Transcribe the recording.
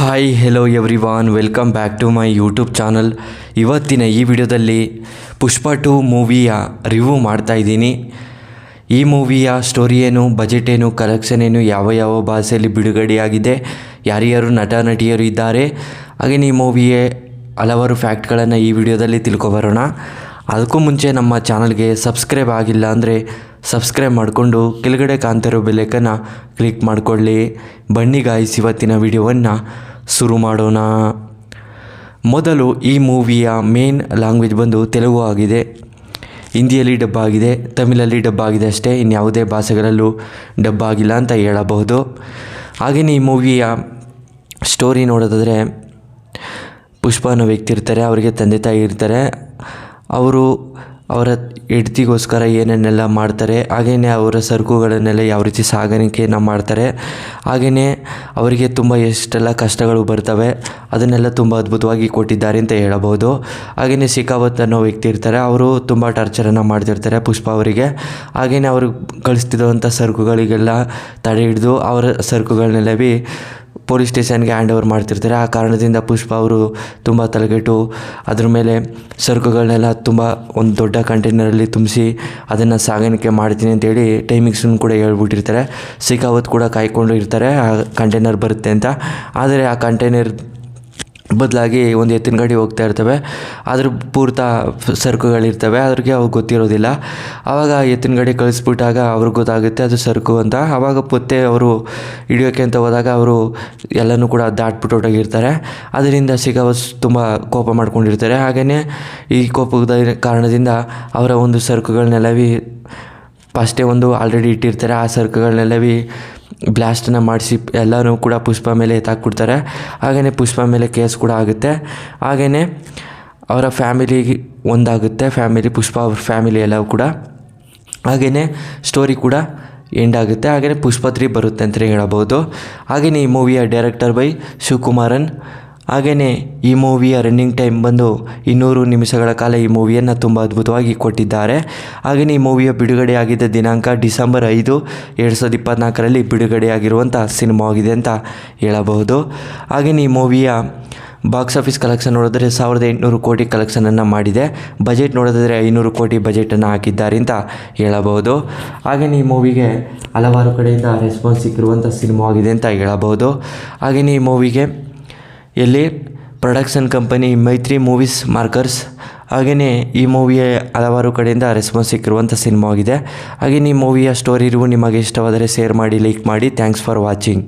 Hi hello everyone, welcome back to my YouTube channel. ಇವತ್ತಿನ ಈ ವಿಡಿಯೋದಲ್ಲಿ ಪುಷ್ಪ 2 ಮೂವಿಯ ರಿವ್ಯೂ ಮಾಡ್ತಾಯಿದ್ದೀನಿ. ಈ ಮೂವಿಯ ಸ್ಟೋರಿ ಏನು, ಬಜೆಟ್ ಏನು, ಕಲೆಕ್ಷನ್ ಏನು, ಯಾವ ಭಾಷೆಯಲ್ಲಿ ಬಿಡುಗಡೆಯಾಗಿದೆ, ಯಾರ್ಯಾರು ನಟ ನಟಿಯರು ಇದ್ದಾರೆ, ಹಾಗೆಯೇ ಈ ಮೂವಿಯ ಹಲವಾರು ಫ್ಯಾಕ್ಟ್ಗಳನ್ನು ಈ ವಿಡಿಯೋದಲ್ಲಿ ತಿಳ್ಕೊಬರೋಣ. ಅದಕ್ಕೂ ಮುಂಚೆ ನಮ್ಮ ಚಾನಲ್ಗೆ ಸಬ್ಸ್ಕ್ರೈಬ್ ಆಗಿಲ್ಲ ಅಂದರೆ ಸಬ್ಸ್ಕ್ರೈಬ್ ಮಾಡಿಕೊಂಡು ಕೆಳಗಡೆ ಕಾಣ್ತಿರೋ ಬೆಲ್ಲೈಕನ್ನ ಕ್ಲಿಕ್ ಮಾಡಿಕೊಳ್ಳಿ. ಬನ್ನಿ ಗಾಯ್ಸ್, ಇವತ್ತಿನ ವಿಡಿಯೋವನ್ನು ಶುರು ಮಾಡೋಣ. ಮೊದಲು ಈ ಮೂವಿಯ ಮೇನ್ ಲ್ಯಾಂಗ್ವೇಜ್ ಬಂದು ತೆಲುಗು ಆಗಿದೆ. ಹಿಂದಿಯಲ್ಲಿ ಡಬ್ ಆಗಿದೆ, ತಮಿಳಲ್ಲಿ ಡಬ್ ಆಗಿದೆ ಅಷ್ಟೇ, ಇನ್ಯಾವುದೇ ಭಾಷೆಗಳಲ್ಲೂ ಡಬ್ ಆಗಿಲ್ಲ ಅಂತ ಹೇಳಬಹುದು. ಹಾಗೆಯೇ ಈ ಮೂವಿಯ ಸ್ಟೋರಿ ನೋಡೋದಾದರೆ, ಪುಷ್ಪ ಅನ್ನೋ ವ್ಯಕ್ತಿ ಇರ್ತಾರೆ, ಅವರಿಗೆ ತಂದೆ ತಾಯಿ ಇರ್ತಾರೆ. ಅವರು ಅವರ ಹೆಂಡತಿಗೋಸ್ಕರ ಏನೇನೆಲ್ಲ ಮಾಡ್ತಾರೆ, ಹಾಗೆಯೇ ಅವರ ಸರಕುಗಳನ್ನೆಲ್ಲ ಯಾವ ರೀತಿ ಸಾಗಾಣಿಕೆಯನ್ನು ಮಾಡ್ತಾರೆ, ಹಾಗೆಯೇ ಅವರಿಗೆ ತುಂಬ ಎಷ್ಟೆಲ್ಲ ಕಷ್ಟಗಳು ಬರ್ತವೆ ಅದನ್ನೆಲ್ಲ ತುಂಬ ಅದ್ಭುತವಾಗಿ ಕೊಟ್ಟಿದ್ದಾರೆ ಅಂತ ಹೇಳಬಹುದು. ಹಾಗೆಯೇ ಶಿಖಾವತ್ ಅನ್ನೋ ವ್ಯಕ್ತಿ ಇರ್ತಾರೆ, ಅವರು ತುಂಬ ಟಾರ್ಚರನ್ನು ಮಾಡ್ತಿರ್ತಾರೆ ಪುಷ್ಪ ಅವರಿಗೆ. ಹಾಗೆಯೇ ಅವರು ಕಳಿಸ್ತಿರುವಂಥ ಸರಕುಗಳಿಗೆಲ್ಲ ತಡೆ ಹಿಡಿದು ಅವರ ಸರಕುಗಳನ್ನೆಲ್ಲ ಪೊಲೀಸ್ ಸ್ಟೇಷನ್ಗೆ ಹ್ಯಾಂಡ್ ಓವರ್ ಮಾಡ್ತಿರ್ತಾರೆ. ಆ ಕಾರಣದಿಂದ ಪುಷ್ಪ ಅವರು ತುಂಬ ತಲೆಗೆಟ್ಟು ಅದ್ರ ಮೇಲೆ ಸರಕುಗಳನ್ನೆಲ್ಲ ತುಂಬ ಒಂದು ದೊಡ್ಡ ಕಂಟೈನರಲ್ಲಿ ತುಂಬಿಸಿ ಅದನ್ನು ಸಾಗಾಣಿಕೆ ಮಾಡ್ತೀನಿ ಅಂತೇಳಿ ಟೈಮಿಂಗ್ಸನ್ನು ಕೂಡ ಹೇಳ್ಬಿಟ್ಟಿರ್ತಾರೆ. ಶಿಖಾವತ್ ಕೂಡ ಕಾಯ್ಕೊಂಡು ಇರ್ತಾರೆ ಆ ಕಂಟೈನರ್ ಬರುತ್ತೆ ಅಂತ. ಆದರೆ ಆ ಕಂಟೈನರ್ ಬದಲಾಗಿ ಒಂದು ಎತ್ತಿನ ಗಾಡಿ ಹೋಗ್ತಾ ಇರ್ತವೆ, ಅದ್ರ ಪೂರ್ತ ಸರಕುಗಳಿರ್ತವೆ, ಅದ್ರಿಗೆ ಅವ್ರಿಗೆ ಗೊತ್ತಿರೋದಿಲ್ಲ. ಆವಾಗ ಎತ್ತಿನ ಗಾಡಿ ಕಳಿಸ್ಬಿಟ್ಟಾಗ ಅವ್ರಿಗೆ ಗೊತ್ತಾಗುತ್ತೆ ಅದು ಸರಕು ಅಂತ. ಆವಾಗ ಪೊತ್ತೆ ಅವರು ಹಿಡಿಯೋಕ್ಕೆ ಅಂತ ಹೋದಾಗ ಅವರು ಎಲ್ಲನೂ ಕೂಡ ದಾಟ್ಬಿಟ್ಟು ಹೊರಟೋಗಿರ್ತಾರೆ. ಅದರಿಂದ ಶಿಖಾವತ್ ತುಂಬ ಕೋಪ ಮಾಡ್ಕೊಂಡಿರ್ತಾರೆ. ಹಾಗೆಯೇ ಈ ಕೋಪದ ಕಾರಣದಿಂದ ಅವರ ಒಂದು ಸರಕುಗಳನ್ನೆಲ್ಲ ಫಸ್ಟೇ ಒಂದು ಆಲ್ರೆಡಿ ಇಟ್ಟಿರ್ತಾರೆ. ಆ ಸರಕುಗಳನ್ನೆಲ್ಲ ಬ್ಲಾಸ್ಟನ್ನು ಮಾಡಿಸಿ ಎಲ್ಲನೂ ಕೂಡ ಪುಷ್ಪ ಮೇಲೆ ಎತ್ತಾಕ್ಬಿಡ್ತಾರೆ. ಹಾಗೆಯೇ ಪುಷ್ಪ ಮೇಲೆ ಕೇಸ್ ಕೂಡ ಆಗುತ್ತೆ. ಹಾಗೆಯೇ ಅವರ ಫ್ಯಾಮಿಲಿ ಒಂದಾಗುತ್ತೆ, ಪುಷ್ಪ ಅವ್ರ ಫ್ಯಾಮಿಲಿ ಎಲ್ಲವೂ ಕೂಡ. ಹಾಗೆಯೇ ಸ್ಟೋರಿ ಕೂಡ ಎಂಡ್ ಆಗುತ್ತೆ. ಹಾಗೆಯೇ ಪುಷ್ಪ 3 ಬರುತ್ತೆ ಅಂತಲೇ ಹೇಳಬಹುದು. ಹಾಗೆಯೇ ಈ ಮೂವಿಯ ಡೈರೆಕ್ಟರ್ ಬೈ ಶಿವಕುಮಾರನ್. ಹಾಗೆಯೇ ಈ ಮೂವಿಯ ರನ್ನಿಂಗ್ ಟೈಮ್ ಬಂದು 200 ನಿಮಿಷಗಳ ಕಾಲ ಈ ಮೂವಿಯನ್ನು ತುಂಬ ಅದ್ಭುತವಾಗಿ ಕೊಟ್ಟಿದ್ದಾರೆ. ಹಾಗೆಯೇ ಈ ಮೂವಿಯ ಬಿಡುಗಡೆಯಾಗಿದ್ದ ದಿನಾಂಕ ಡಿಸೆಂಬರ್ 5, 2024ರಲ್ಲಿ ಬಿಡುಗಡೆಯಾಗಿರುವಂಥ ಸಿನಿಮಾ ಆಗಿದೆ ಅಂತ ಹೇಳಬಹುದು. ಹಾಗೆಯೇ ಈ ಮೂವಿಯ ಬಾಕ್ಸ್ ಆಫೀಸ್ ಕಲೆಕ್ಷನ್ ನೋಡಿದ್ರೆ 1800 ಕೋಟಿ ಕಲೆಕ್ಷನನ್ನು ಮಾಡಿದೆ. ಬಜೆಟ್ ನೋಡಿದ್ರೆ 500 ಕೋಟಿ ಬಜೆಟನ್ನು ಹಾಕಿದ್ದಾರೆ ಅಂತ ಹೇಳಬಹುದು. ಹಾಗೆಯೇ ಈ ಮೂವಿಗೆ ಹಲವಾರು ಕಡೆಯಿಂದ ರೆಸ್ಪಾನ್ಸ್ ಸಿಕ್ಕಿರುವಂಥ ಸಿನಿಮಾ ಆಗಿದೆ ಅಂತ ಹೇಳಬಹುದು. ಹಾಗೆಯೇ ಈ ಮೂವಿಗೆ ಎಲ್ಲಿ ಪ್ರೊಡಕ್ಷನ್ ಕಂಪನಿ ಮೈತ್ರಿ ಮೂವೀಸ್ ಮಾರ್ಕರ್ಸ್. ಹಾಗೆಯೇ ಈ ಮೂವಿಯ ಹಲವಾರು ಕಡೆಯಿಂದ ರೆಸ್ಪಾನ್ಸ್ ಸಿಕ್ಕಿರುವಂಥ ಸಿನಿಮಾ ಆಗಿದೆ. ಹಾಗೆಯೇ ಈ ಮೂವಿಯ ಸ್ಟೋರಿ ನಿಮಗೆ ಇಷ್ಟವಾದರೆ ಶೇರ್ ಮಾಡಿ, ಲೈಕ್ ಮಾಡಿ. Thanks for watching.